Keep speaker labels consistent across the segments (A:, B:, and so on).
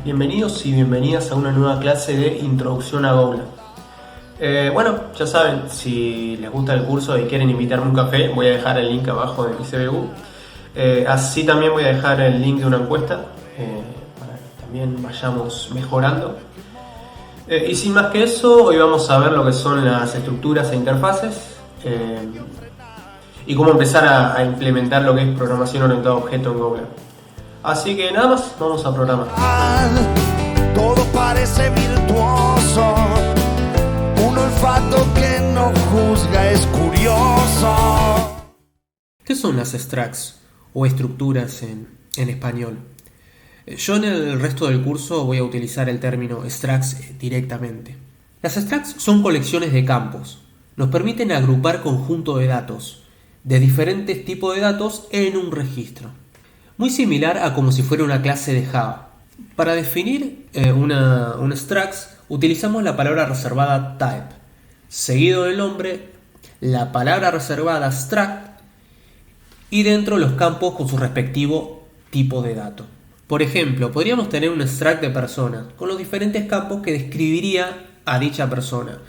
A: Bienvenidos y bienvenidas a una nueva clase de Introducción a Golang. Bueno, ya saben, si les gusta el curso y quieren invitarme a un café, voy a dejar el link abajo de mi CBU. Así también voy a dejar el link de una encuesta para que también vayamos mejorando. Y sin más que eso, hoy vamos a ver lo que son las estructuras e interfaces y cómo empezar a implementar lo que es programación orientada a objetos en Golang. Así que nada más, vamos a programar.
B: Todo parece virtuoso, un olfato que no juzga es curioso.
A: ¿Qué son las structs o estructuras en español? Yo en el resto del curso voy a utilizar el término structs directamente. Las structs son colecciones de campos. Nos permiten agrupar conjuntos de datos, de diferentes tipos de datos en un registro. Muy similar a como si fuera una clase de Java. Para definir una structs utilizamos la palabra reservada type, seguido del nombre, la palabra reservada struct y dentro los campos con su respectivo tipo de dato. Por ejemplo, podríamos tener un struct de persona con los diferentes campos que describiría a dicha persona.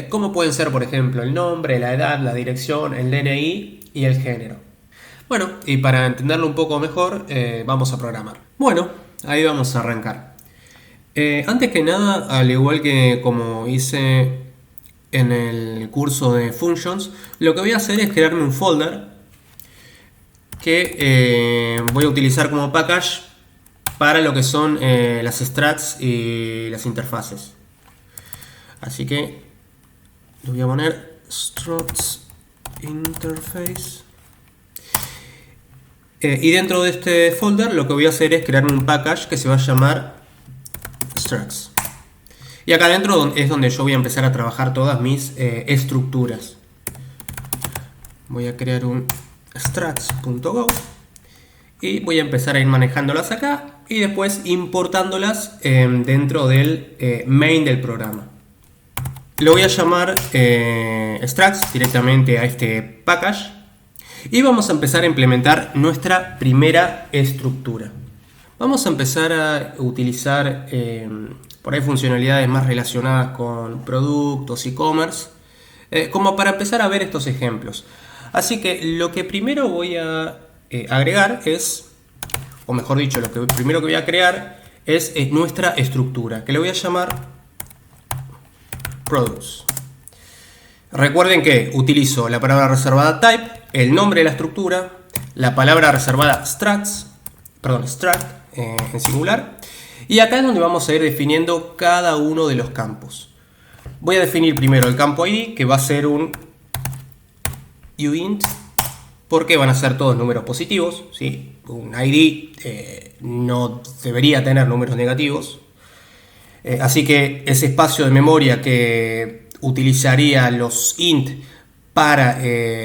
A: Como pueden ser, por ejemplo, el nombre, la edad, la dirección, el DNI y el género. Bueno, y para entenderlo un poco mejor, vamos a programar. Bueno, ahí vamos a arrancar. Antes que nada, al igual que como hice en el curso de Functions, lo que voy a hacer es crearme un folder que voy a utilizar como package para lo que son las structs y las interfaces. Así que le voy a poner structs interface. Y dentro de este folder lo que voy a hacer es crearme un package que se va a llamar structs. Y acá adentro es donde yo voy a empezar a trabajar todas mis estructuras. Voy a crear un structs.go y voy a empezar a ir manejándolas acá y después importándolas dentro del main del programa. Lo voy a llamar structs directamente a este package. Y vamos a empezar a implementar nuestra primera estructura. Vamos a empezar a utilizar por ahí funcionalidades más relacionadas con productos, e-commerce, como para empezar a ver estos ejemplos. Así que lo que primero voy a agregar es, o mejor dicho, lo que primero que voy a crear es nuestra estructura, que le voy a llamar products. Recuerden que utilizo la palabra reservada type, el nombre de la estructura, la palabra reservada struct en singular, y acá es donde vamos a ir definiendo cada uno de los campos. Voy a definir primero el campo ID, que va a ser un uint, porque van a ser todos números positivos, ¿sí? Un ID no debería tener números negativos, así que ese espacio de memoria que utilizaría los int para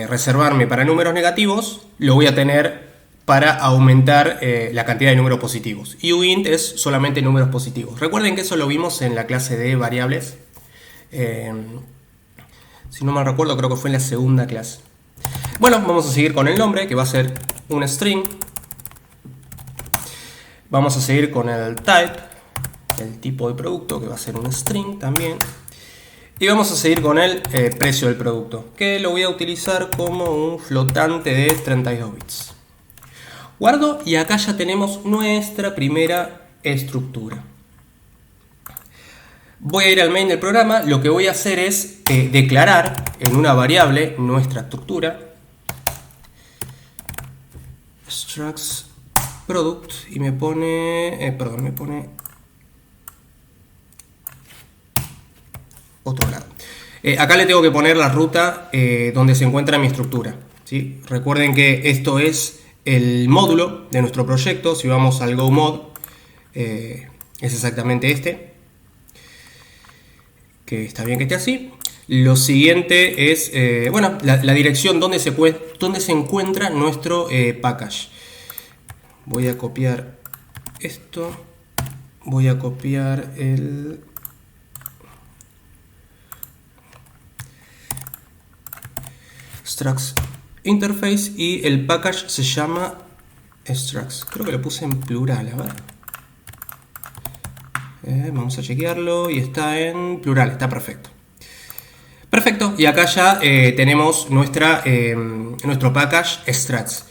A: reservarme para números negativos, lo voy a tener para aumentar la cantidad de números positivos. Y uint es solamente números positivos. Recuerden que eso lo vimos en la clase de variables. Si no mal recuerdo, creo que fue en la segunda clase. Bueno, vamos a seguir con el nombre, que va a ser un string. Vamos a seguir con el type, el tipo de producto, que va a ser un string también. Y vamos a seguir con el precio del producto, que lo voy a utilizar como un flotante de 32 bits. Guardo y acá ya tenemos nuestra primera estructura. Voy a ir al main del programa. Lo que voy a hacer es declarar en una variable nuestra estructura. Structs product y me pone otro lado. Acá le tengo que poner la ruta donde se encuentra mi estructura, ¿sí? Recuerden que esto es el módulo de nuestro proyecto. Si vamos al Go Mod, es exactamente este, que está bien que esté así. Lo siguiente es la dirección donde se encuentra nuestro package. Voy a copiar esto, voy a copiar el structs interface y el package se llama structs. Creo que lo puse en plural, a ver. Vamos a chequearlo y está en plural, está perfecto. Perfecto, y acá ya tenemos nuestro package structs.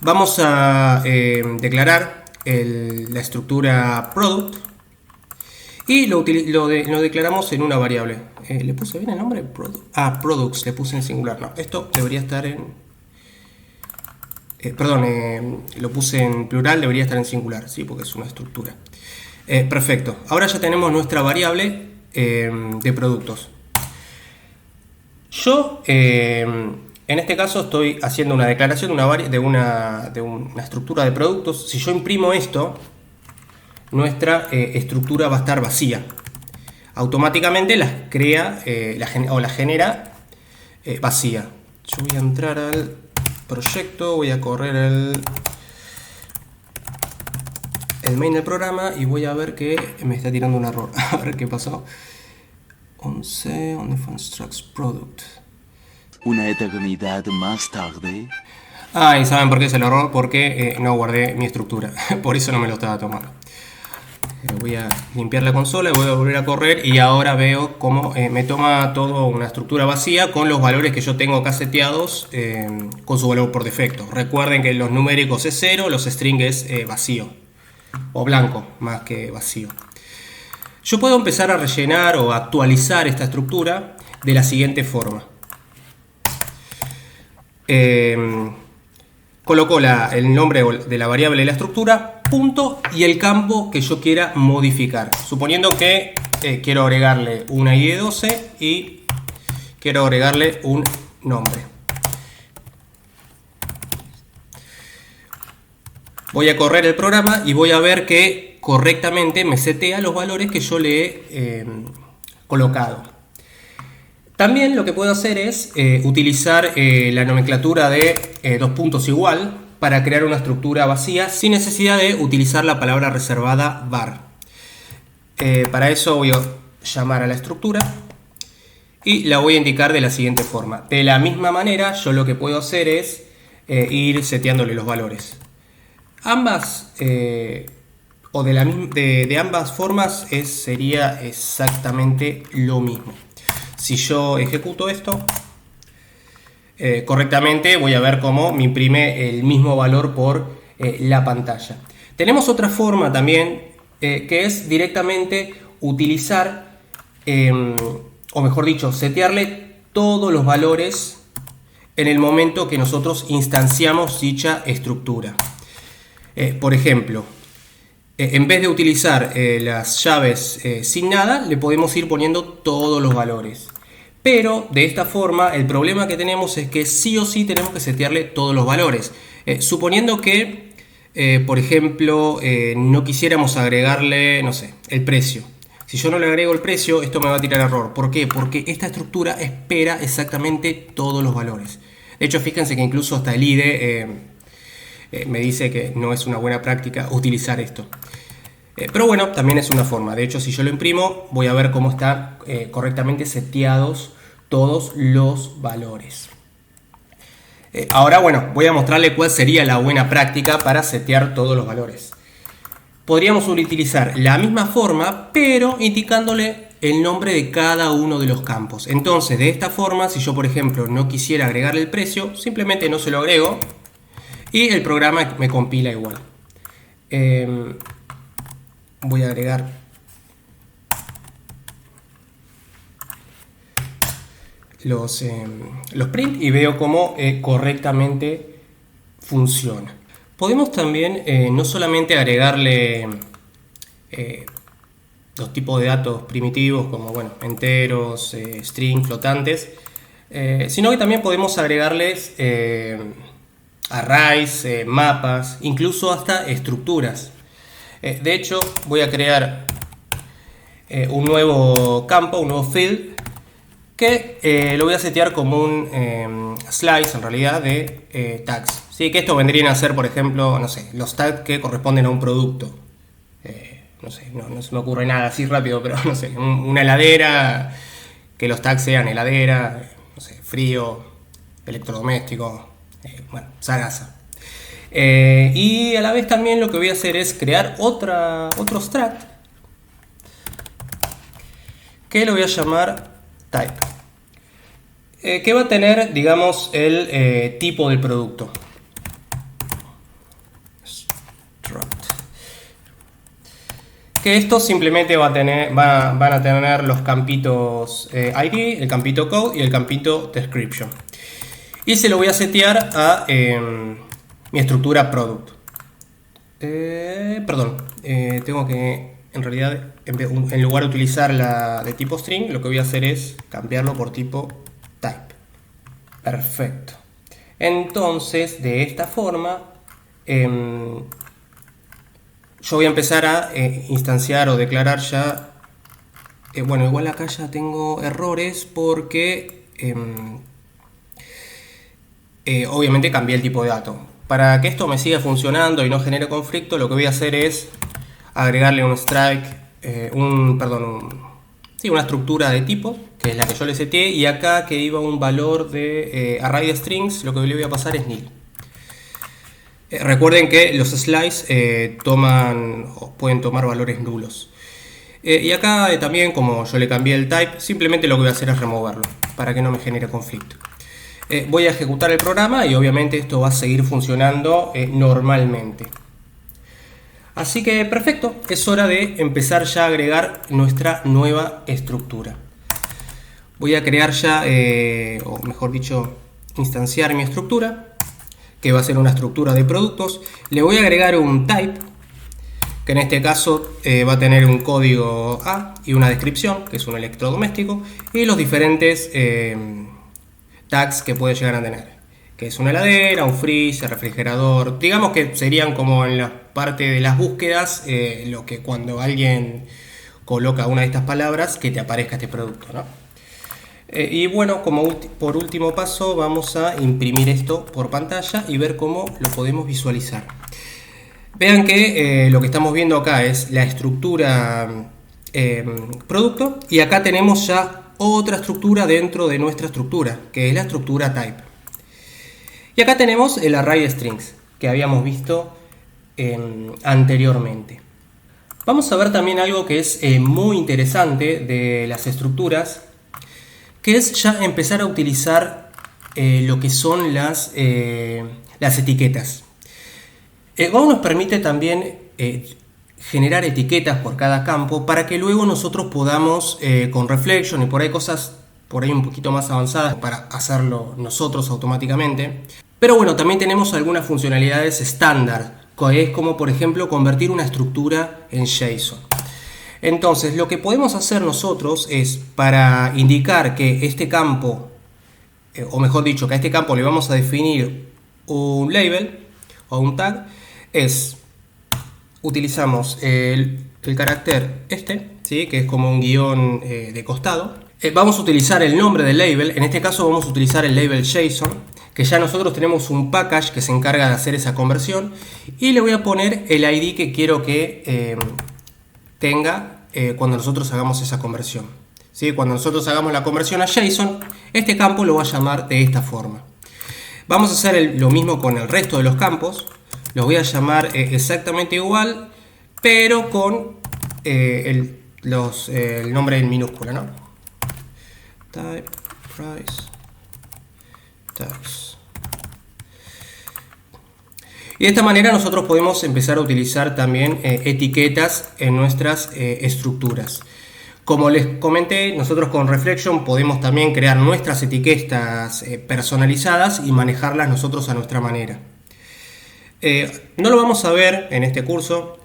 A: Vamos a declarar la estructura product y lo declaramos en una variable. ¿Le puse bien el nombre? Products, le puse en singular. No, esto debería estar en... lo puse en plural, debería estar en singular, ¿sí? Porque es una estructura. Perfecto, ahora ya tenemos nuestra variable de productos. Yo, en este caso, estoy haciendo una declaración de una estructura de productos. Si yo imprimo esto, nuestra estructura va a estar vacía. Automáticamente las crea la genera vacía. Yo voy a entrar al proyecto, voy a correr el main del programa y voy a ver que me está tirando un error. A ver qué pasó. 11 on the constructs product.
C: Una eternidad más tarde.
A: ¿Y saben por qué es el error? Porque no guardé mi estructura. Por eso no me lo estaba tomando. Voy a limpiar la consola y voy a volver a correr y ahora veo cómo me toma toda una estructura vacía con los valores que yo tengo acá seteados con su valor por defecto. Recuerden que los numéricos es 0, los strings es vacío o blanco más que vacío. Yo puedo empezar a rellenar o actualizar esta estructura de la siguiente forma. Coloco el nombre de la variable de la estructura, punto, y el campo que yo quiera modificar. Suponiendo que quiero agregarle una ID de 12 y quiero agregarle un nombre. Voy a correr el programa y voy a ver que correctamente me setea los valores que yo le he colocado. También lo que puedo hacer es utilizar la nomenclatura de dos puntos igual para crear una estructura vacía sin necesidad de utilizar la palabra reservada var. Para eso voy a llamar a la estructura y la voy a indicar de la siguiente forma. De la misma manera, yo lo que puedo hacer es ir seteándole los valores. Ambas de ambas formas sería exactamente lo mismo. Si yo ejecuto esto correctamente, voy a ver cómo me imprime el mismo valor por la pantalla. Tenemos otra forma también que es directamente utilizar, o mejor dicho, setearle todos los valores en el momento que nosotros instanciamos dicha estructura. Por ejemplo, en vez de utilizar las llaves sin nada, le podemos ir poniendo todos los valores. Pero de esta forma el problema que tenemos es que sí o sí tenemos que setearle todos los valores. Suponiendo que, por ejemplo, no quisiéramos agregarle, no sé, el precio. Si yo no le agrego el precio, esto me va a tirar error. ¿Por qué? Porque esta estructura espera exactamente todos los valores. De hecho, fíjense que incluso hasta el IDE me dice que no es una buena práctica utilizar esto. Pero bueno, también es una forma. De hecho, si yo lo imprimo, voy a ver cómo están correctamente seteados todos los valores. Ahora, bueno, voy a mostrarle cuál sería la buena práctica para setear todos los valores. Podríamos utilizar la misma forma, pero indicándole el nombre de cada uno de los campos. Entonces, de esta forma, si yo, por ejemplo, no quisiera agregarle el precio, simplemente no se lo agrego y el programa me compila igual. Voy a agregar los print y veo cómo correctamente funciona. Podemos también no solamente agregarle los tipos de datos primitivos como enteros, string, flotantes, sino que también podemos agregarles arrays, mapas, incluso hasta estructuras. De hecho, voy a crear un nuevo campo, un nuevo field, que lo voy a setear como un slice en realidad de tags. ¿Sí? Que esto vendrían a ser, por ejemplo, no sé, los tags que corresponden a un producto. No sé, no se me ocurre nada así rápido, pero no sé, una heladera, que los tags sean heladera, no sé, frío, electrodoméstico, zaraza. Y a la vez también lo que voy a hacer es crear otro struct
D: que lo voy a llamar type, que va a tener, digamos, el tipo del producto. Que esto simplemente van a tener los campitos ID, el campito code y el campito description. Y se lo voy a setear a mi estructura product. Tengo que, en realidad, en lugar de utilizar la de tipo string, lo que voy a hacer es cambiarlo por tipo type. Perfecto. Entonces, de esta forma, yo voy a empezar a instanciar o declarar ya. Bueno, igual acá ya tengo errores porque obviamente cambié el tipo de dato. Para que esto me siga funcionando y no genere conflicto, lo que voy a hacer es agregarle un strike, una estructura de tipos, que es la que yo le seteé, y acá que iba un valor de array de strings, lo que le voy a pasar es nil. Recuerden que los slice pueden tomar valores nulos. Y acá también, como yo le cambié el type, simplemente lo que voy a hacer es removerlo para que no me genere conflicto. Voy a ejecutar el programa y obviamente esto va a seguir funcionando normalmente. Así que perfecto, es hora de empezar ya a agregar nuestra nueva estructura. Voy a crear ya, o mejor dicho, instanciar mi estructura, que va a ser una estructura de productos. Le voy a agregar un type, que en este caso va a tener un código A y una descripción, que es un electrodoméstico, y los diferentes tags que puede llegar a tener, que es una heladera, un freezer, refrigerador. Digamos que serían como en la parte de las búsquedas, lo que cuando alguien coloca una de estas palabras, que te aparezca este producto, ¿no? Y bueno, por último paso, vamos a imprimir esto por pantalla y ver cómo lo podemos visualizar. Vean que lo que estamos viendo acá es la estructura producto, y acá tenemos ya otra estructura dentro de nuestra estructura, que es la estructura type. Y acá tenemos el array de strings que habíamos visto anteriormente. Vamos a ver también algo que es muy interesante de las estructuras, que es ya empezar a utilizar lo que son las etiquetas. Go nos permite también generar etiquetas por cada campo para que luego nosotros podamos con reflection y por ahí cosas por ahí un poquito más avanzadas para hacerlo nosotros automáticamente. Pero bueno, también tenemos algunas funcionalidades estándar, que es como por ejemplo convertir una estructura en JSON. Entonces lo que podemos hacer nosotros es, para indicar que este campo, o mejor dicho, que a este campo le vamos a definir un label o un tag, utilizamos el carácter ¿sí? Que es como un guión de costado. Vamos a utilizar el nombre del label, en este caso vamos a utilizar el label JSON, que ya nosotros tenemos un package que se encarga de hacer esa conversión, y le voy a poner el ID que quiero que tenga cuando nosotros hagamos esa conversión. ¿Sí? Cuando nosotros hagamos la conversión a JSON, este campo lo va a llamar de esta forma. Vamos a hacer lo mismo con el resto de los campos. Los voy a llamar exactamente igual, pero con el nombre en minúscula, ¿no? Type, price, tags. Y de esta manera nosotros podemos empezar a utilizar también etiquetas en nuestras estructuras. Como les comenté, nosotros con Reflection podemos también crear nuestras etiquetas personalizadas y manejarlas nosotros a nuestra manera. No lo vamos a ver en este curso,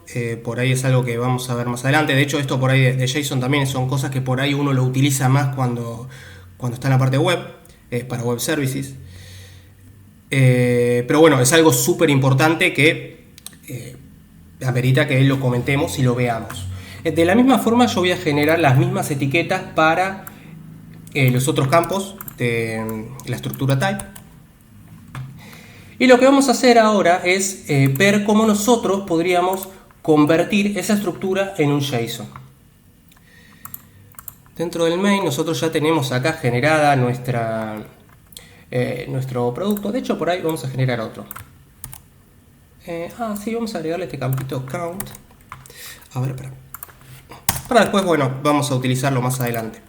D: por ahí es algo que vamos a ver más adelante. De hecho, esto por ahí de JSON también son cosas que por ahí uno lo utiliza más cuando está en la parte web, para web services. Pero bueno, es algo súper importante que amerita que lo comentemos y lo veamos. De la misma forma yo voy a generar las mismas etiquetas para los otros campos de la estructura type. Y lo que vamos a hacer ahora es ver cómo nosotros podríamos convertir esa estructura en un JSON. Dentro del main nosotros ya tenemos acá generada nuestro producto. De hecho, por ahí vamos a generar otro. Sí, vamos a agregarle este campito count. A ver, espera. para después, bueno, vamos a utilizarlo más adelante.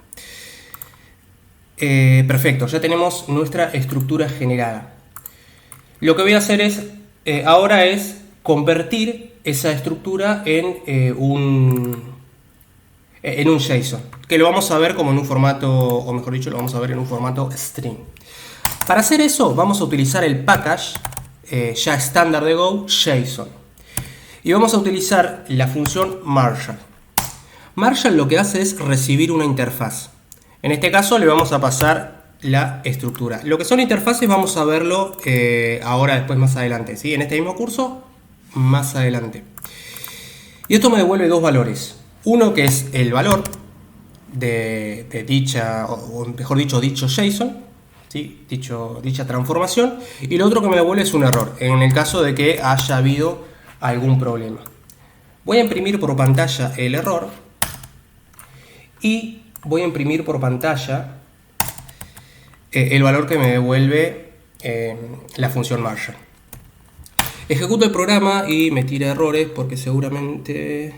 D: Perfecto, ya tenemos nuestra estructura generada. Lo que voy a hacer ahora es convertir esa estructura en un JSON, que lo vamos a ver como en un formato, o mejor dicho, lo vamos a ver en un formato string. Para hacer eso vamos a utilizar el package ya estándar de Go, JSON. Y vamos a utilizar la función Marshall. Marshall lo que hace es recibir una interfaz. En este caso le vamos a pasar la estructura. Lo que son interfaces vamos a verlo ahora, después, más adelante, ¿sí? En este mismo curso, más adelante. Y esto me devuelve dos valores. Uno que es el valor de dicha, o mejor dicho, dicho JSON, ¿sí? Dicha transformación. Y lo otro que me devuelve es un error, en el caso de que haya habido algún problema. Voy a imprimir por pantalla el error y voy a imprimir por pantalla el valor que me devuelve la función Marshall. Ejecuto el programa y me tira errores porque seguramente...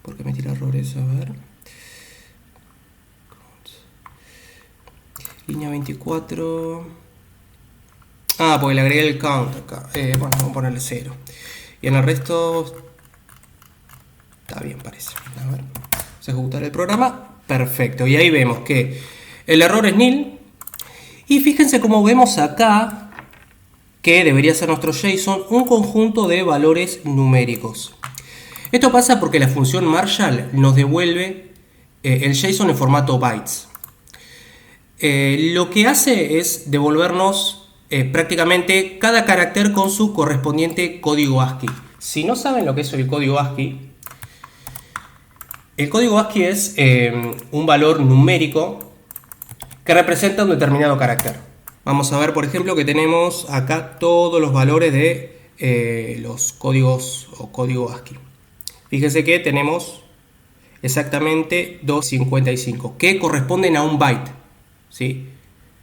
D: ¿Por qué me tira errores? A ver. Línea 24. Ah, porque le agregué el count acá. Bueno, vamos a ponerle 0. Y en el resto... Está bien, parece. A ver. Vamos a ejecutar el programa. Perfecto. Y ahí vemos que el error es nil. Y fíjense cómo vemos acá que debería ser nuestro JSON un conjunto de valores numéricos. Esto pasa porque la función Marshall nos devuelve el JSON en formato bytes. Lo que hace es devolvernos prácticamente cada carácter con su correspondiente código ASCII. Si no saben lo que es el código ASCII es un valor numérico que representa un determinado carácter. Vamos a ver, por ejemplo, que tenemos acá todos los valores de los códigos o código ASCII. Fíjense que tenemos exactamente 255 que corresponden a un byte, ¿sí?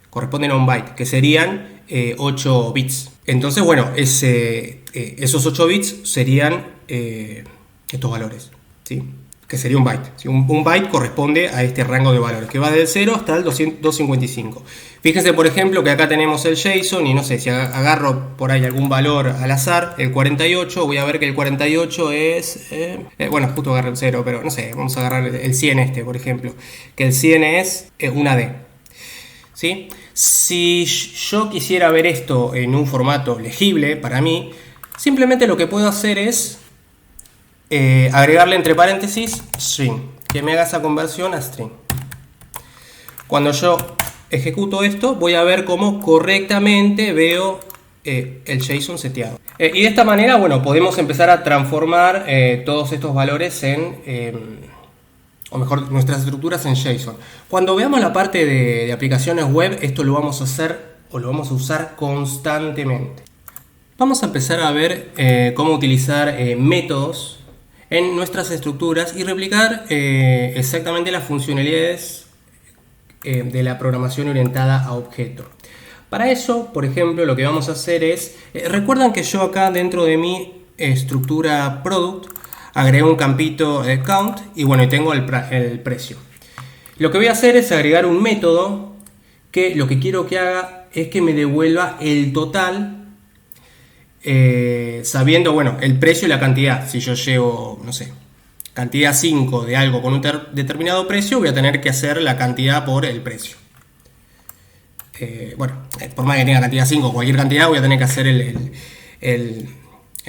D: Corresponden a un byte, que serían 8 bits. Entonces, bueno, esos 8 bits serían estos valores, ¿sí? Que sería un byte, ¿sí? Un byte corresponde a este rango de valores, que va del 0 hasta el 255. Fíjense, por ejemplo, que acá tenemos el JSON y no sé, si agarro por ahí algún valor al azar, el 48, voy a ver que el 48 es... bueno, justo agarré el 0, pero no sé, vamos a agarrar el 100 por ejemplo, que el 100 es una D. ¿Sí? Si yo quisiera ver esto en un formato legible para mí, simplemente lo que puedo hacer es agregarle entre paréntesis string, que me haga esa conversión a string. Cuando yo ejecuto esto, voy a ver cómo correctamente veo el JSON seteado. Y de esta manera, bueno, podemos empezar a transformar todos estos valores o mejor, nuestras estructuras en JSON. Cuando veamos la parte de aplicaciones web, esto lo vamos a hacer o lo vamos a usar constantemente. Vamos a empezar a ver cómo utilizar métodos en nuestras estructuras y replicar exactamente las funcionalidades de la programación orientada a objeto. Para eso, por ejemplo, lo que vamos a hacer es, recuerdan que yo acá dentro de mi estructura product agregué un campito count y bueno, y tengo el precio. Lo que voy a hacer es agregar un método que lo que quiero que haga es que me devuelva el total sabiendo, bueno, el precio y la cantidad. Si yo llevo, no sé, cantidad 5 de algo con un determinado precio, voy a tener que hacer la cantidad por el precio. Bueno, por más que tenga cantidad 5 cualquier cantidad, voy a tener que hacer el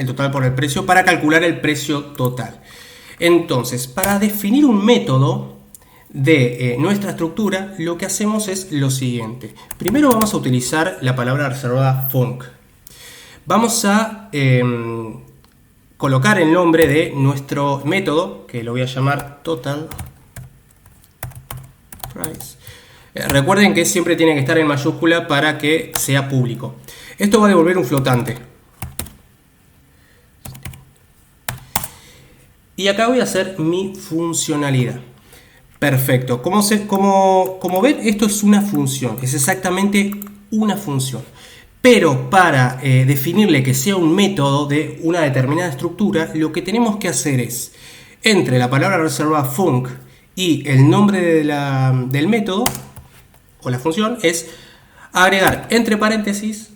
D: total por el precio para calcular el precio total. Entonces, para definir un método de nuestra estructura, lo que hacemos es lo siguiente. Primero vamos a utilizar la palabra reservada func. Vamos a colocar el nombre de nuestro método, que lo voy a llamar total price. Recuerden que siempre tiene que estar en mayúscula para que sea público. Esto va a devolver un flotante. Y acá voy a hacer mi funcionalidad. Perfecto. Como ven, esto es una función. Es exactamente una función. Pero para definirle que sea un método de una determinada estructura, lo que tenemos que hacer es, entre la palabra reservada func y el nombre del método o la función, es agregar entre paréntesis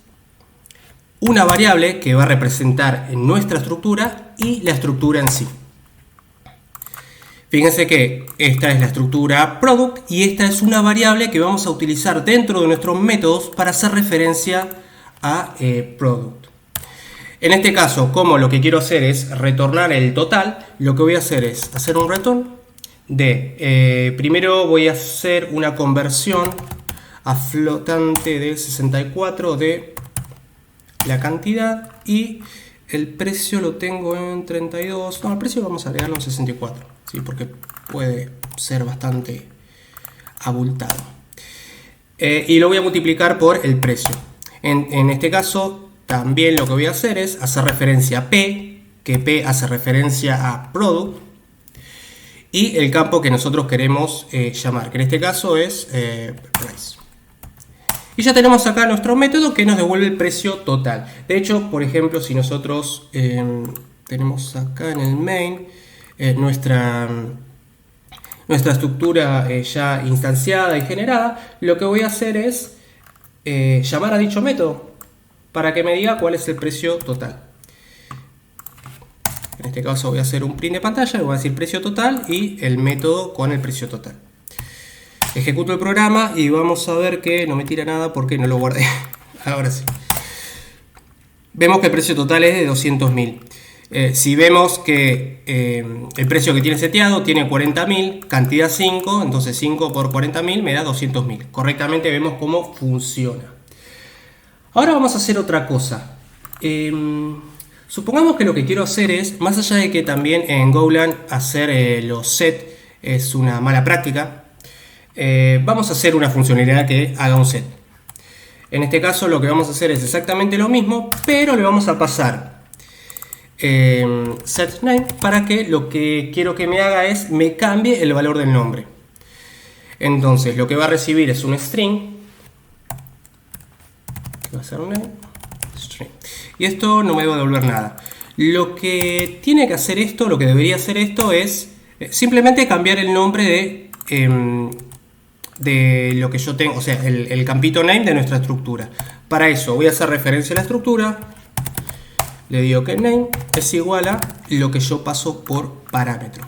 D: una variable que va a representar en nuestra estructura y la estructura en sí. Fíjense que esta es la estructura product y esta es una variable que vamos a utilizar dentro de nuestros métodos para hacer referencia a product. En este caso, como lo que quiero hacer es retornar el total, lo que voy a hacer es hacer un return de, primero voy a hacer una conversión a flotante de 64 de la cantidad y el precio lo tengo en 32, no, el precio vamos a agregarlo en 64, ¿sí? Porque puede ser bastante abultado. Y lo voy a multiplicar por el precio. En este caso también lo que voy a hacer es hacer referencia a P, que P hace referencia a product, y el campo que nosotros queremos llamar, que en este caso es price. Y ya tenemos acá nuestro método que nos devuelve el precio total. De hecho, por ejemplo, si nosotros tenemos acá en el main nuestra estructura ya instanciada y generada, lo que voy a hacer es llamar a dicho método para que me diga cuál es el precio total. En este caso voy a hacer un print de pantalla, voy a decir precio total y el método con el precio total. Ejecuto el programa y vamos a ver que no me tira nada porque no lo guardé. Ahora sí. Vemos que el precio total es de 200.000. Si vemos que el precio que tiene seteado tiene 40.000, cantidad 5, entonces 5 por 40.000 me da 200.000. Correctamente vemos cómo funciona. Ahora vamos a hacer otra cosa. Supongamos que lo que quiero hacer es, más allá de que también en Golang hacer los set es una mala práctica, vamos a hacer una funcionalidad que haga un set. En este caso lo que vamos a hacer es exactamente lo mismo, pero le vamos a pasar set name para que lo que quiero que me haga es me cambie el valor del nombre. Entonces lo que va a recibir es un string, que va a ser un string, y esto no me va a devolver nada. Lo que tiene que hacer esto, lo que debería hacer esto es simplemente cambiar el nombre de lo que yo tengo, o sea, el campito name de nuestra estructura. Para eso voy a hacer referencia a la estructura, le digo que name es igual a lo que yo paso por parámetro.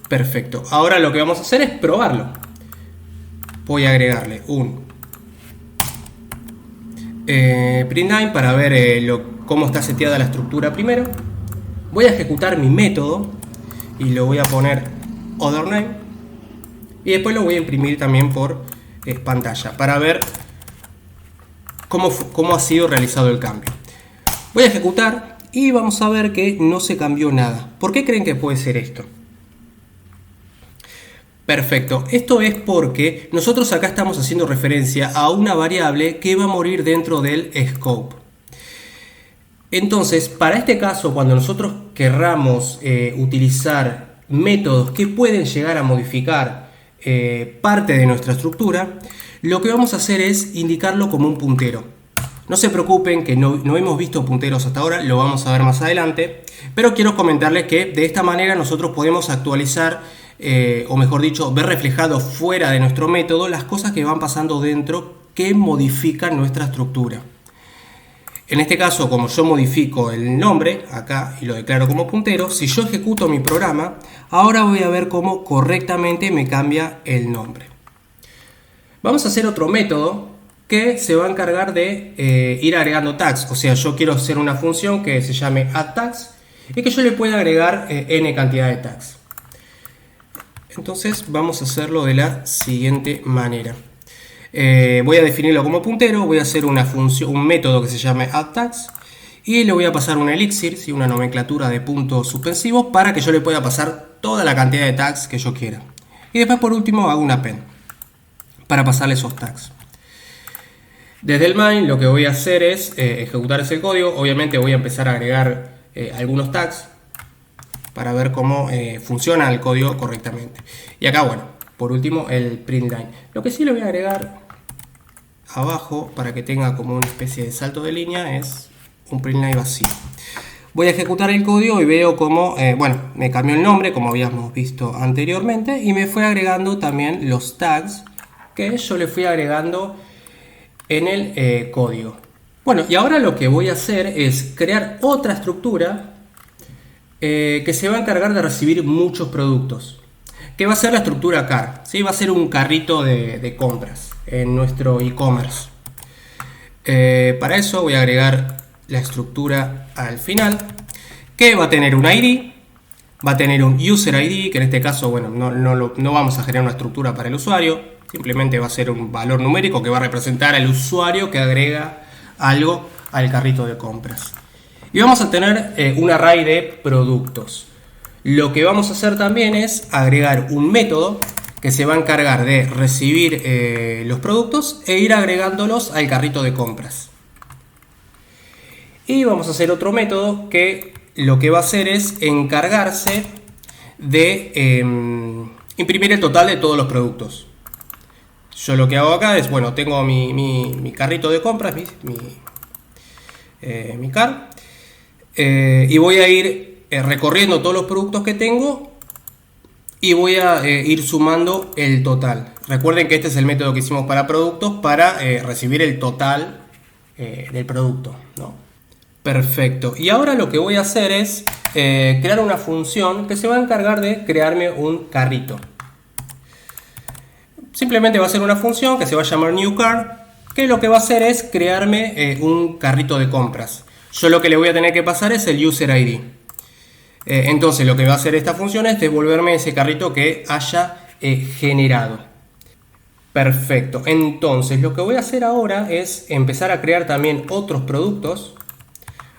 D: Perfecto. Ahora lo que vamos a hacer es probarlo. Voy a agregarle un print name para ver cómo está seteada la estructura primero. Voy a ejecutar mi método y lo voy a poner other name. Y después lo voy a imprimir también por pantalla para ver cómo ha sido realizado el cambio. Voy a ejecutar y vamos a ver que no se cambió nada. ¿Por qué creen que puede ser esto? Perfecto, esto es porque nosotros acá estamos haciendo referencia a una variable que va a morir dentro del scope. Entonces, para este caso, cuando nosotros querramos utilizar métodos que pueden llegar a modificar parte de nuestra estructura, lo que vamos a hacer es indicarlo como un puntero. No se preocupen que no hemos visto punteros hasta ahora, lo vamos a ver más adelante, pero quiero comentarles que de esta manera nosotros podemos actualizar, o mejor dicho, ver reflejado fuera de nuestro método las cosas que van pasando dentro que modifican nuestra estructura. En este caso, como yo modifico el nombre acá y lo declaro como puntero, si yo ejecuto mi programa, ahora voy a ver cómo correctamente me cambia el nombre. Vamos a hacer otro método que se va a encargar de ir agregando tags. O sea, yo quiero hacer una función que se llame addTags y que yo le pueda agregar n cantidad de tags. Entonces vamos a hacerlo de la siguiente manera. Voy a definirlo como puntero, voy a hacer una función, un método que se llame addTags y le voy a pasar un elixir, ¿sí? Una nomenclatura de puntos suspensivos para que yo le pueda pasar toda la cantidad de tags que yo quiera. Y después por último hago un append para pasarle esos tags. Desde el main lo que voy a hacer es ejecutar ese código. Obviamente voy a empezar a agregar algunos tags para ver cómo funciona el código correctamente. Y acá, bueno, por último el print line. Lo que sí le voy a agregar abajo, para que tenga como una especie de salto de línea, es un println vacío. Voy a ejecutar el código y veo cómo, me cambió el nombre, como habíamos visto anteriormente, y me fue agregando también los tags que yo le fui agregando en el código. Bueno, y ahora lo que voy a hacer es crear otra estructura que se va a encargar de recibir muchos productos, que va a ser la estructura car, ¿sí? Va a ser un carrito de compras en nuestro e-commerce. Para eso voy a agregar la estructura al final, que va a tener un ID, va a tener un user ID, que en este caso, bueno, no vamos a generar una estructura para el usuario, simplemente va a ser un valor numérico que va a representar al usuario que agrega algo al carrito de compras. Y vamos a tener un array de productos. Lo que vamos a hacer también es agregar un método que se va a encargar de recibir los productos e ir agregándolos al carrito de compras. Y vamos a hacer otro método que lo que va a hacer es encargarse de imprimir el total de todos los productos. Yo lo que hago acá es, bueno, tengo mi carrito de compras, mi car, y voy a ir recorriendo todos los productos que tengo y voy a ir sumando el total. Recuerden que este es el método que hicimos para productos para recibir el total del producto, ¿no? Perfecto. Y ahora lo que voy a hacer es crear una función que se va a encargar de crearme un carrito. Simplemente va a ser una función que se va a llamar newCart, que lo que va a hacer es crearme un carrito de compras. Yo lo que le voy a tener que pasar es el user ID. Entonces lo que va a hacer esta función es devolverme ese carrito que haya generado. Perfecto. Entonces lo que voy a hacer ahora es empezar a crear también otros productos,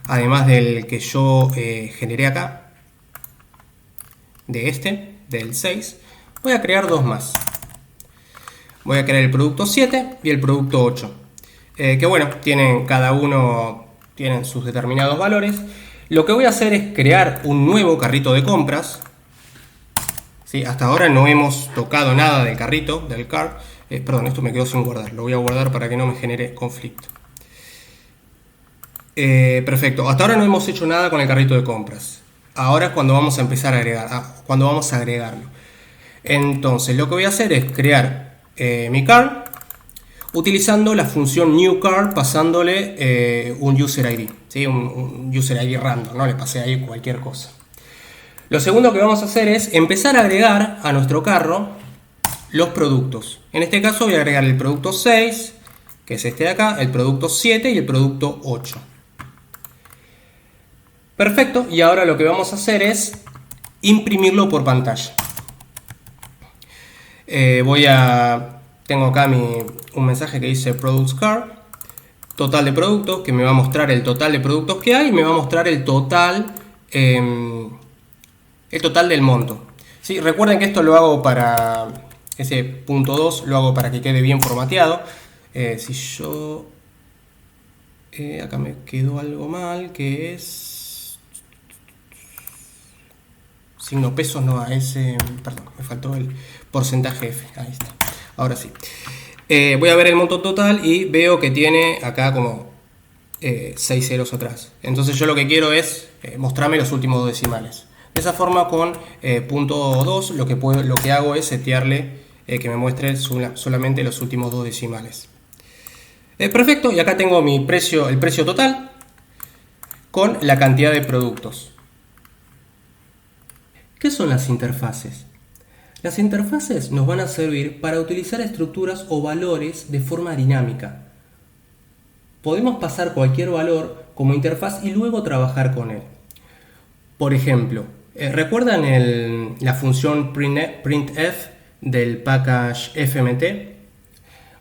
D: además del que yo generé acá, del 6. Voy a crear dos más. Voy a crear el producto 7 y el producto 8. Que bueno, cada uno tienen sus determinados valores. Lo que voy a hacer es crear un nuevo carrito de compras. ¿Sí? Hasta ahora no hemos tocado nada del carrito, del cart. Perdón, esto me quedó sin guardar. Lo voy a guardar para que no me genere conflicto. Perfecto. Hasta ahora no hemos hecho nada con el carrito de compras. Ahora es cuando vamos a empezar a cuando vamos a agregarlo. Entonces, lo que voy a hacer es crear mi cart utilizando la función newCart, pasándole un user ID, ¿sí? un user ID random, no le pasé ahí cualquier cosa. Lo segundo que vamos a hacer es empezar a agregar a nuestro carro los productos. En este caso voy a agregar el producto 6, que es este de acá, el producto 7 y el producto 8. Perfecto, y ahora lo que vamos a hacer es imprimirlo por pantalla. Tengo acá un mensaje que dice Products Cart, total de productos, que me va a mostrar el total de productos que hay y me va a mostrar el total del monto. ¿Sí? Recuerden que esto lo hago para ese punto 2, lo hago para que quede bien formateado. Si yo... acá me quedó algo mal, que es... signo pesos, no, perdón, me faltó el porcentaje F, ahí está. Ahora sí. Voy a ver el monto total y veo que tiene acá como 6 ceros atrás. Entonces yo lo que quiero es mostrarme los últimos dos decimales. De esa forma con punto 2 lo que hago es setearle que me muestre solamente los últimos dos decimales. Perfecto, y acá tengo el precio total con la cantidad de productos. ¿Qué son las interfaces? Las interfaces nos van a servir para utilizar estructuras o valores de forma dinámica. Podemos pasar cualquier valor como interfaz y luego trabajar con él. Por ejemplo, ¿recuerdan la función printf del package fmt?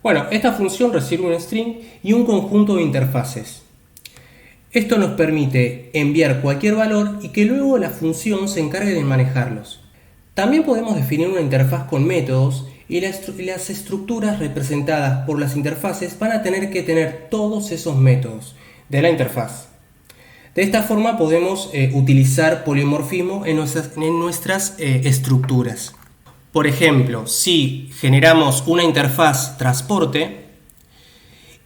D: Bueno, esta función recibe un string y un conjunto de interfaces. Esto nos permite enviar cualquier valor y que luego la función se encargue de manejarlos. También podemos definir una interfaz con métodos y las estructuras representadas por las interfaces van a tener que tener todos esos métodos de la interfaz. De esta forma podemos utilizar polimorfismo en nuestras estructuras. Por ejemplo, si generamos una interfaz transporte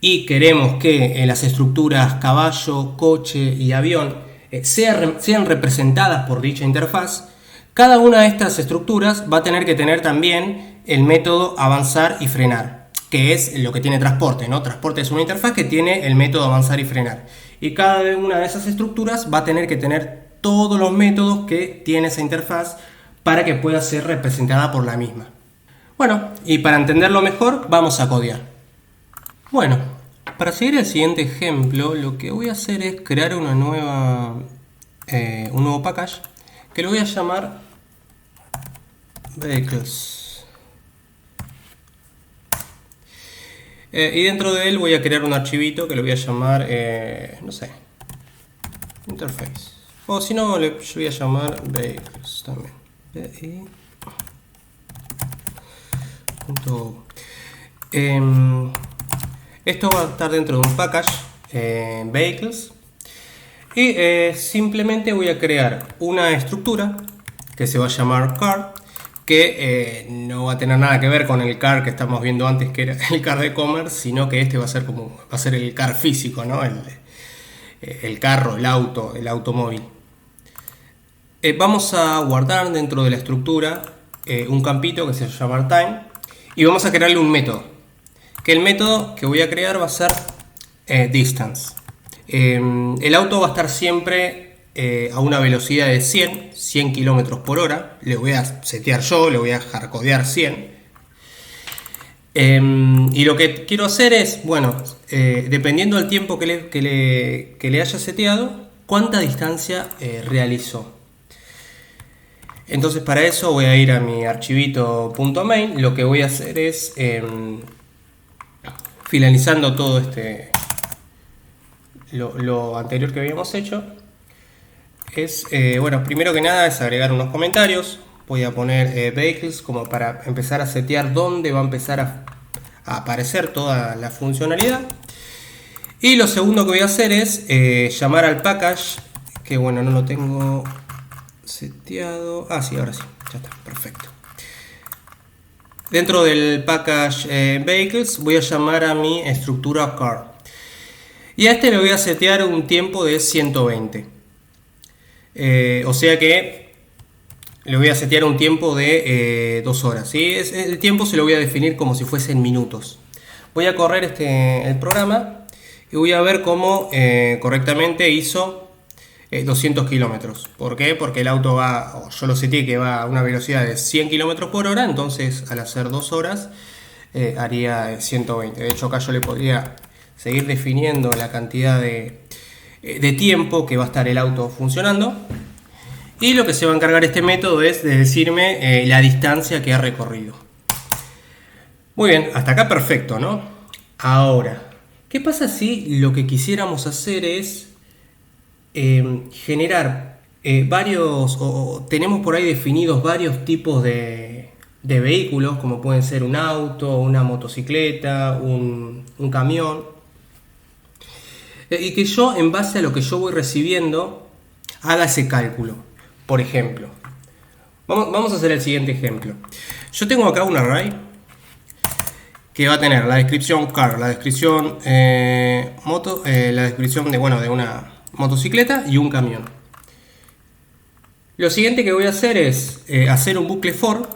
D: y queremos que las estructuras caballo, coche y avión sean representadas por dicha interfaz, cada una de estas estructuras va a tener que tener también el método avanzar y frenar, que es lo que tiene transporte, ¿no? Transporte es una interfaz que tiene el método avanzar y frenar. Y cada una de esas estructuras va a tener que tener todos los métodos que tiene esa interfaz para que pueda ser representada por la misma. Bueno, y para entenderlo mejor, vamos a codear. Bueno, para seguir el siguiente ejemplo, lo que voy a hacer es crear un nuevo package que lo voy a llamar Vehicles. Y dentro de él voy a crear un archivito que lo voy a llamar, no sé, Interface. O si no, yo voy a llamar Vehicles también. Esto va a estar dentro de un package Vehicles y simplemente voy a crear una estructura que se va a llamar Car, que no va a tener nada que ver con el car que estamos viendo antes, que era el car de commerce, sino que este va a ser el car físico, ¿no? El carro, el auto, el automóvil. Vamos a guardar dentro de la estructura un campito que se llama time y vamos a crearle un método, que el método que voy a crear va a ser distance. El auto va a estar siempre a una velocidad de 100 km por hora. Le voy a setear yo, le voy a hardcodear 100. Y lo que quiero hacer es, bueno, dependiendo del tiempo que le haya seteado, cuánta distancia realizó. Entonces para eso voy a ir a mi archivito .main. Lo que voy a hacer es, finalizando todo lo anterior que habíamos hecho, es, bueno, primero que nada es agregar unos comentarios. Voy a poner vehicles como para empezar a setear dónde va a empezar a aparecer toda la funcionalidad. Y lo segundo que voy a hacer es llamar al package, que bueno, no lo tengo seteado. Ah, sí, ahora sí, ya está, perfecto. Dentro del package vehicles voy a llamar a mi estructura car. Y a este le voy a setear un tiempo de 120. O sea que le voy a setear un tiempo de 2 horas. ¿Sí? El tiempo se lo voy a definir como si fuesen minutos. Voy a correr el programa y voy a ver cómo correctamente hizo 200 kilómetros. ¿Por qué? Porque el auto yo lo seteé que va a una velocidad de 100 kilómetros por hora, entonces al hacer 2 horas haría 120. De hecho acá yo le podría seguir definiendo la cantidad de tiempo que va a estar el auto funcionando. Y lo que se va a encargar este método es de decirme la distancia que ha recorrido. Muy bien, hasta acá perfecto, ¿no? Ahora, ¿qué pasa si lo que quisiéramos hacer es generar varios, o tenemos por ahí definidos varios tipos de vehículos, como pueden ser un auto, una motocicleta, un camión, y que yo, en base a lo que yo voy recibiendo, haga ese cálculo? Por ejemplo, vamos a hacer el siguiente ejemplo. Yo tengo acá un array que va a tener la descripción car, la descripción moto, la descripción de una motocicleta y un camión. Lo siguiente que voy a hacer es hacer un bucle for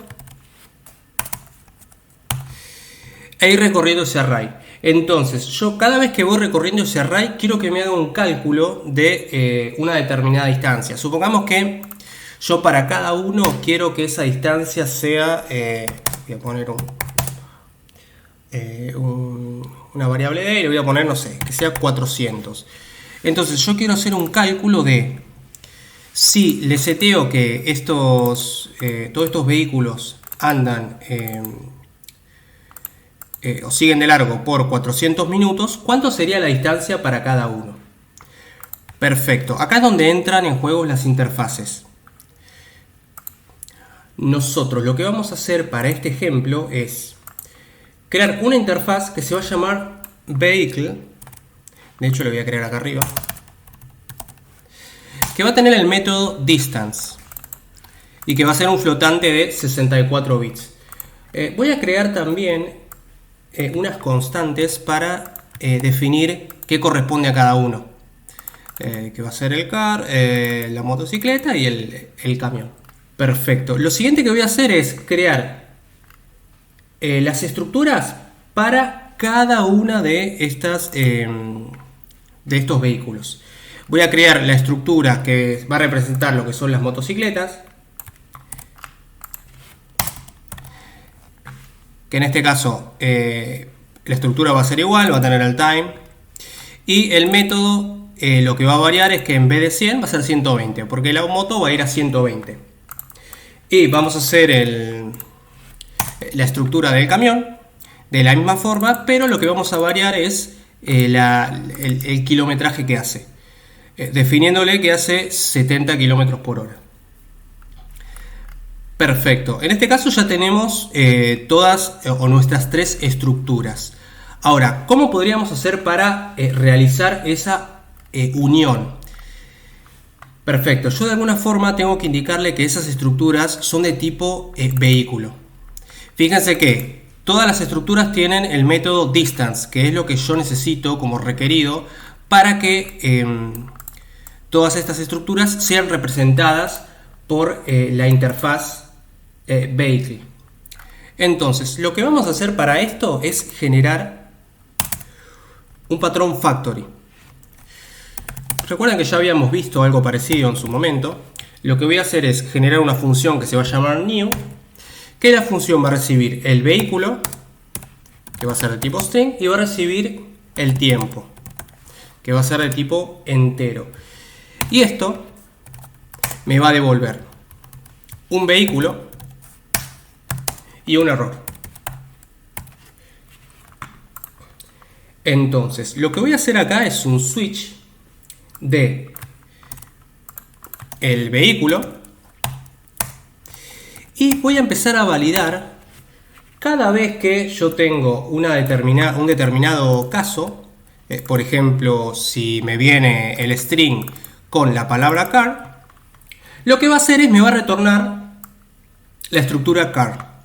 D: e ir recorriendo ese array. Entonces, yo cada vez que voy recorriendo ese array, quiero que me haga un cálculo de una determinada distancia. Supongamos que yo para cada uno quiero que esa distancia sea, voy a poner una variable de y le voy a poner, no sé, que sea 400. Entonces yo quiero hacer un cálculo de si le seteo que todos estos vehículos andan o siguen de largo por 400 minutos, ¿cuánto sería la distancia para cada uno? Perfecto, acá es donde entran en juego las interfaces. Nosotros lo que vamos a hacer para este ejemplo es crear una interfaz que se va a llamar Vehicle. De hecho, lo voy a crear acá arriba, que va a tener el método distance y que va a ser un flotante de 64 bits. Voy a crear también unas constantes para definir qué corresponde a cada uno. Que va a ser el car, la motocicleta y el camión. Perfecto. Lo siguiente que voy a hacer es crear las estructuras para cada una de estas de estos vehículos. Voy a crear la estructura que va a representar lo que son las motocicletas, que en este caso la estructura va a ser igual, va a tener el time, y el método lo que va a variar es que en vez de 100 va a ser 120, porque la moto va a ir a 120. Y vamos a hacer la estructura del camión de la misma forma, pero lo que vamos a variar es el kilometraje que hace, definiéndole que hace 70 km por hora. Perfecto. En este caso ya tenemos todas o nuestras tres estructuras. Ahora, ¿cómo podríamos hacer para realizar esa unión? Perfecto. Yo de alguna forma tengo que indicarle que esas estructuras son de tipo vehículo. Fíjense que todas las estructuras tienen el método distance, que es lo que yo necesito como requerido para que todas estas estructuras sean representadas por la interfaz vehicle. Entonces, lo que vamos a hacer para esto es generar un patrón factory. Recuerden que ya habíamos visto algo parecido en su momento. Lo que voy a hacer es generar una función que se va a llamar new, que la función va a recibir el vehículo, que va a ser de tipo string, y va a recibir el tiempo, que va a ser de tipo entero. Y esto me va a devolver un vehículo y un error. Entonces, lo que voy a hacer acá es un switch de el vehículo y voy a empezar a validar cada vez que yo tengo un determinado caso. Por ejemplo, si me viene el string con la palabra car, lo que va a hacer es me va a retornar la estructura car.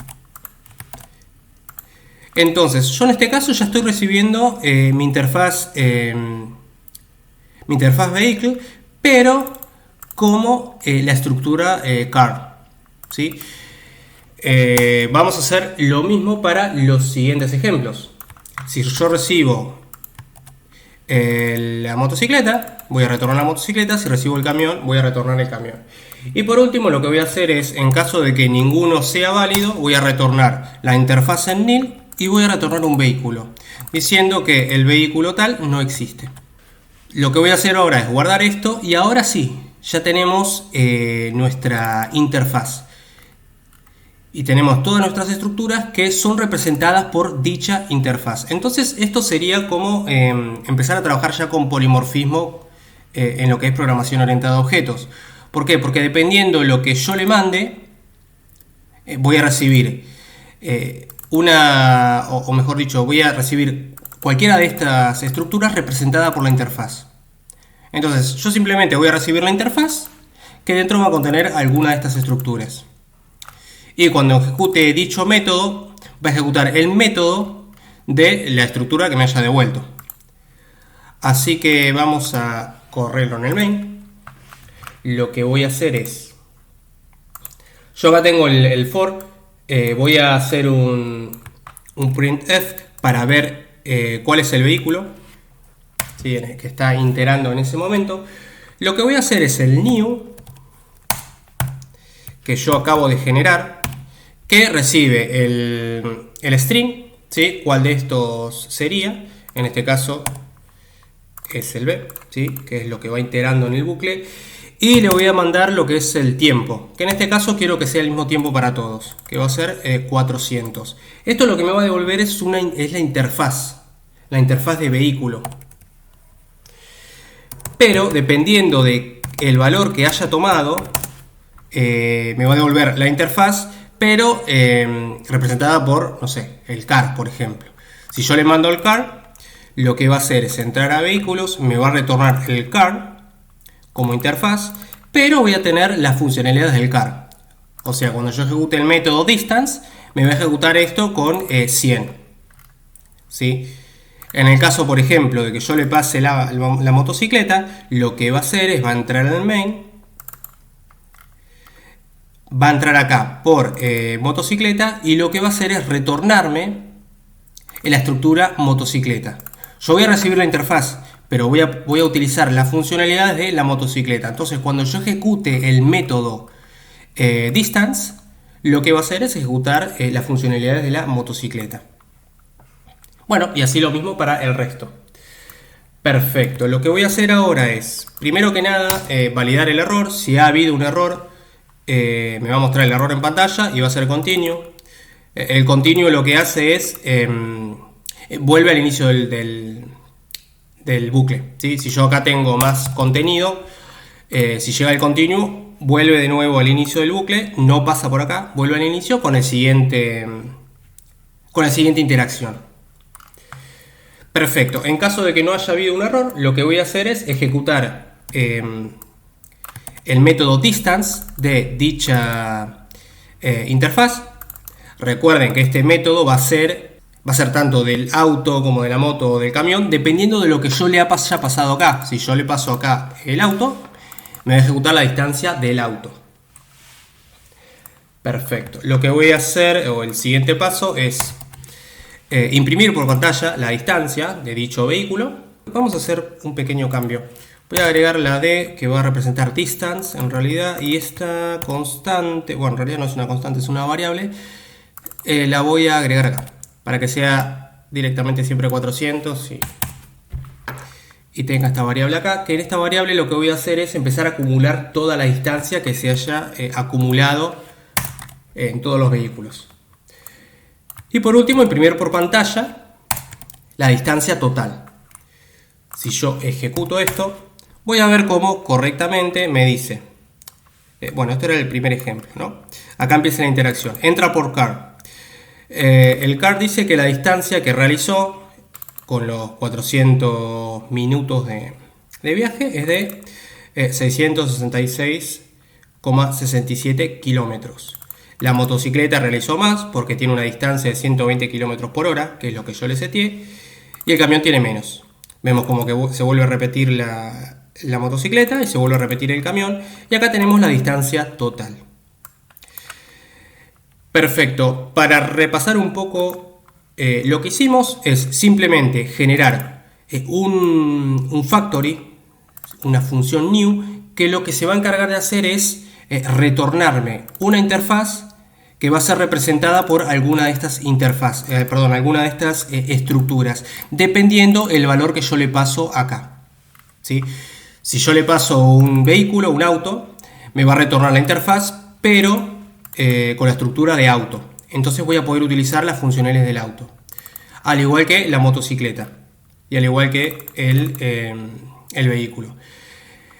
D: Entonces, yo en este caso ya estoy recibiendo mi interfaz vehicle, pero como la estructura car, ¿sí? Vamos a hacer lo mismo para los siguientes ejemplos. Si yo recibo la motocicleta, voy a retornar la motocicleta. Si recibo el camión, voy a retornar el camión. Y por último, lo que voy a hacer es, en caso de que ninguno sea válido, voy a retornar la interfaz en nil y voy a retornar un vehículo, diciendo que el vehículo tal no existe. Lo que voy a hacer ahora es guardar esto y ahora sí, ya tenemos nuestra interfaz. Y tenemos todas nuestras estructuras que son representadas por dicha interfaz. Entonces esto sería como empezar a trabajar ya con polimorfismo en lo que es programación orientada a objetos. ¿Por qué? Porque dependiendo de lo que yo le mande, voy a recibir o mejor dicho, voy a recibir cualquiera de estas estructuras representada por la interfaz. Entonces yo simplemente voy a recibir la interfaz que dentro va a contener alguna de estas estructuras. Y cuando ejecute dicho método, va a ejecutar el método de la estructura que me haya devuelto. Así que vamos a correrlo en el main. Lo que voy a hacer es, yo acá tengo el for, voy a hacer un printf para ver cuál es el vehículo, ¿sí?, que está iterando en ese momento. Lo que voy a hacer es el new, que yo acabo de generar, que recibe el string, ¿sí?, cuál de estos sería. En este caso es el B, ¿sí?, que es lo que va iterando en el bucle. Y le voy a mandar lo que es el tiempo, que en este caso quiero que sea el mismo tiempo para todos, que va a ser 400. Esto lo que me va a devolver es la interfaz de vehículo. Pero dependiendo del valor que haya tomado, me va a devolver la interfaz, pero representada por, no sé, el car, por ejemplo. Si yo le mando el car, lo que va a hacer es entrar a vehículos, me va a retornar el car como interfaz, pero voy a tener las funcionalidades del car. O sea, cuando yo ejecute el método distance, me va a ejecutar esto con 100. ¿Sí? En el caso, por ejemplo, de que yo le pase la motocicleta, lo que va a hacer es, va a entrar en el main, va a entrar acá por motocicleta, y lo que va a hacer es retornarme en la estructura motocicleta. Yo voy a recibir la interfaz, pero voy a utilizar las funcionalidades de la motocicleta. Entonces, cuando yo ejecute el método distance, lo que va a hacer es ejecutar las funcionalidades de la motocicleta. Bueno, y así lo mismo para el resto. Perfecto, lo que voy a hacer ahora es, primero que nada, validar el error. Si ha habido un error, me va a mostrar el error en pantalla y va a ser continuo. El continuo lo que hace es, vuelve al inicio del bucle, ¿sí? Si yo acá tengo más contenido, si llega el continuo, vuelve de nuevo al inicio del bucle, no pasa por acá, vuelve al inicio con la siguiente interacción. Perfecto, en caso de que no haya habido un error, lo que voy a hacer es ejecutar el método distance de dicha interfaz. Recuerden que este método va a ser tanto del auto como de la moto o del camión, dependiendo de lo que yo le haya pasado acá. Si yo le paso acá el auto, me va a ejecutar la distancia del auto. Perfecto, lo que voy a hacer, o el siguiente paso, es imprimir por pantalla la distancia de dicho vehículo. Vamos a hacer un pequeño cambio. Voy a agregar la D, que va a representar distance en realidad, y esta constante, bueno, en realidad no es una constante, es una variable, la voy a agregar acá, para que sea directamente siempre 400 y tenga esta variable acá, que en esta variable lo que voy a hacer es empezar a acumular toda la distancia que se haya acumulado en todos los vehículos. Y por último, imprimir por pantalla la distancia total. Si yo ejecuto esto, voy a ver cómo correctamente me dice. Bueno, este era el primer ejemplo, ¿no? Acá empieza la interacción. Entra por car. El car dice que la distancia que realizó con los 400 minutos de viaje es de 666,67 kilómetros. La motocicleta realizó más porque tiene una distancia de 120 km por hora, que es lo que yo le seteé, y el camión tiene menos. Vemos como que se vuelve a repetir la motocicleta y se vuelve a repetir el camión, y acá tenemos la distancia total. Perfecto, para repasar un poco lo que hicimos es simplemente generar un factory, una función new, que lo que se va a encargar de hacer es retornarme una interfaz que va a ser representada por alguna de estas alguna de estas estructuras, dependiendo el valor que yo le paso acá, ¿sí? Si yo le paso un vehículo, un auto, me va a retornar la interfaz, pero con la estructura de auto. Entonces voy a poder utilizar las funcionales del auto, al igual que la motocicleta y al igual que el vehículo.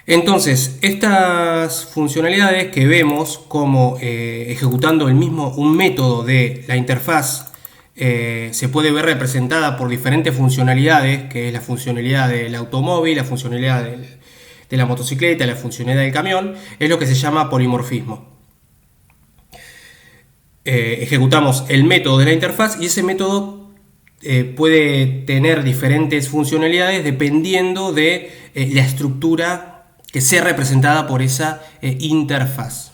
D: Entonces, estas funcionalidades que vemos como ejecutando un método de la interfaz, se puede ver representada por diferentes funcionalidades, que es la funcionalidad del automóvil, la funcionalidad de la motocicleta, la funcionalidad del camión, es lo que se llama polimorfismo. Ejecutamos el método de la interfaz y ese método puede tener diferentes funcionalidades dependiendo de la estructura que sea representada por esa interfaz.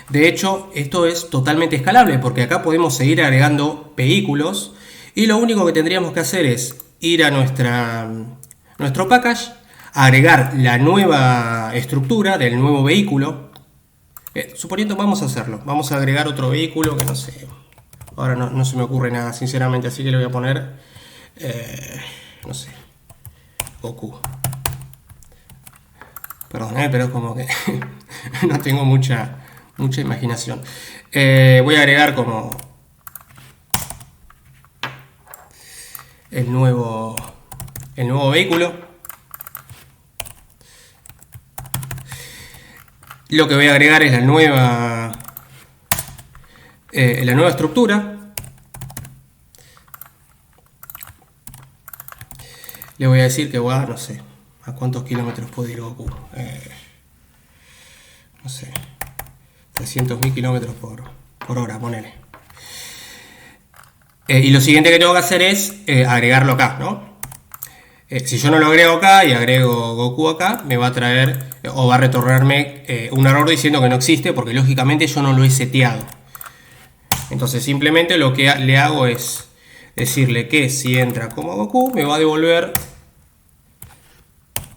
D: De hecho, esto es totalmente escalable porque acá podemos seguir agregando vehículos y lo único que tendríamos que hacer es ir a nuestro package, agregar la nueva estructura del nuevo vehículo. Suponiendo, vamos a hacerlo. Vamos a agregar otro vehículo que no sé. Ahora no se me ocurre nada, sinceramente, así que le voy a poner, no sé, Goku. Perdón, pero es como que no tengo mucha imaginación. Voy a agregar como el nuevo vehículo. Lo que voy a agregar es la nueva estructura. Le voy a decir que va, no sé, ¿a cuántos kilómetros puede ir Goku? No sé, 300.000 kilómetros por hora, ponele. Y lo siguiente que tengo que hacer es agregarlo acá, ¿no? Si yo no lo agrego acá y agrego Goku acá, me va a traer o va a retornarme un error diciendo que no existe, porque lógicamente yo no lo he seteado. Entonces simplemente lo que le hago es decirle que si entra como Goku, me va a devolver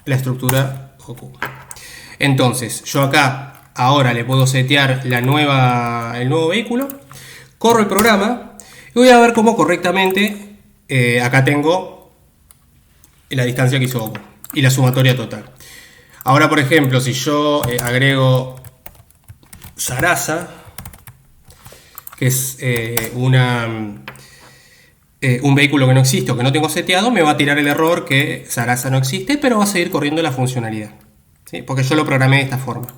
D: la estructura Goku. Entonces yo acá ahora le puedo setear el nuevo vehículo, corro el programa y voy a ver cómo correctamente acá tengo la distancia que hizo Goku y la sumatoria total. Ahora, por ejemplo, si yo agrego Sarasa, que es un vehículo que no existe o que no tengo seteado, me va a tirar el error que Sarasa no existe, pero va a seguir corriendo la funcionalidad, ¿sí? Porque yo lo programé de esta forma,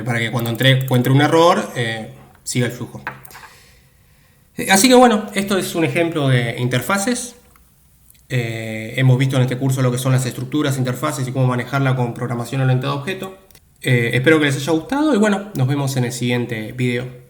D: para que cuando encuentre un error siga el flujo. Así que bueno, esto es un ejemplo de interfaces. Hemos visto en este curso lo que son las estructuras, interfaces y cómo manejarla con programación orientada a objeto. Espero que les haya gustado y bueno, nos vemos en el siguiente video.